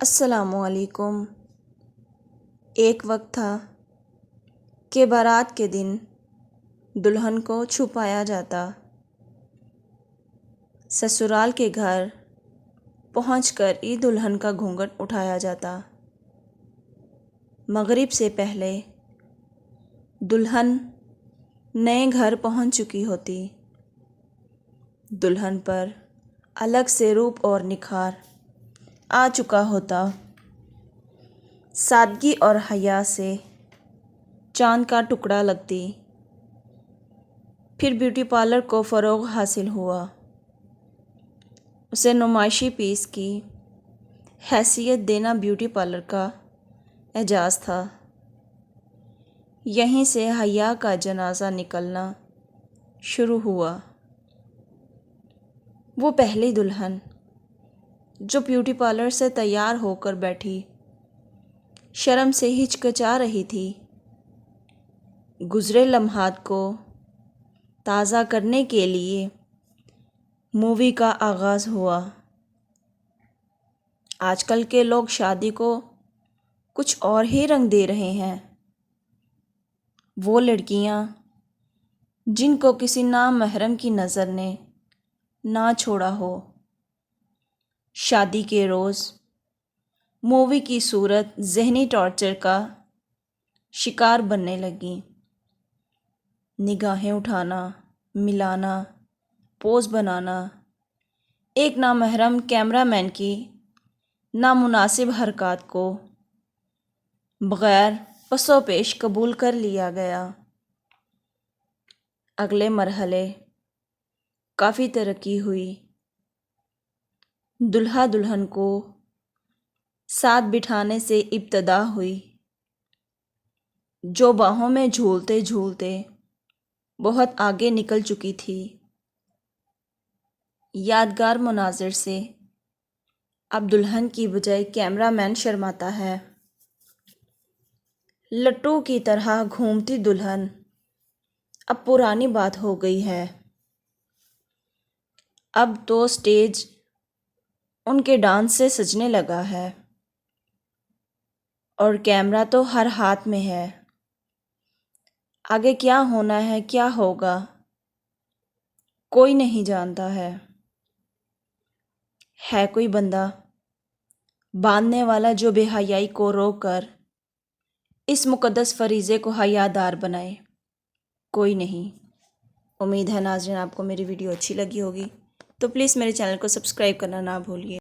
السلام علیکم۔ ایک وقت تھا کہ بارات کے دن دلہن کو چھپایا جاتا، سسرال کے گھر پہنچ کر ہی دلہن کا گھونگھٹ اٹھایا جاتا۔ مغرب سے پہلے دلہن نئے گھر پہنچ چکی ہوتی، دلہن پر الگ سے روپ اور نکھار آ چکا ہوتا، سادگی اور حیا سے چاند کا ٹکڑا لگتی۔ پھر بیوٹی پارلر کو فروغ حاصل ہوا، اسے نمائشی پیس کی حیثیت دینا بیوٹی پارلر کا اعزاز تھا۔ یہیں سے حیا کا جنازہ نکلنا شروع ہوا۔ وہ پہلی دلہن جو بیوٹی پارلر سے تیار ہو کر بیٹھی، شرم سے ہچکچا رہی تھی۔ گزرے لمحات کو تازہ کرنے کے لیے مووی کا آغاز ہوا۔ آج کل کے لوگ شادی کو کچھ اور ہی رنگ دے رہے ہیں۔ وہ لڑکیاں جن کو کسی نامحرم کی نظر نے نہ چھوڑا ہو، شادی کے روز مووی کی صورت ذہنی ٹارچر کا شکار بننے لگیں۔ نگاہیں اٹھانا، ملانا، پوز بنانا، ایک نامحرم کیمرہ مین کی نامناسب حرکات کو بغیر پس و پیش قبول کر لیا گیا۔ اگلے مرحلے کافی ترقی ہوئی۔ دلہا دلہن کو ساتھ بٹھانے سے ابتدا ہوئی، جو باہوں میں جھولتے جھولتے بہت آگے نکل چکی تھی۔ یادگار مناظر سے اب دلہن کی بجائے کیمرہ مین شرماتا ہے۔ لٹو کی طرح گھومتی دلہن اب پرانی بات ہو گئی ہے۔ اب تو سٹیج ان کے ڈانس سے سجنے لگا ہے، اور کیمرہ تو ہر ہاتھ میں ہے۔ آگے کیا ہونا ہے، کیا ہوگا، کوئی نہیں جانتا ہے۔ ہے کوئی بندہ باندھنے والا جو بے حیائی کو روک کر اس مقدس فریضے کو حیادار بنائے؟ کوئی نہیں۔ امید ہے ناظرین آپ کو میری ویڈیو اچھی لگی ہوگی، تو پلیز میرے چینل کو سبسکرائب کرنا نہ بھولیے۔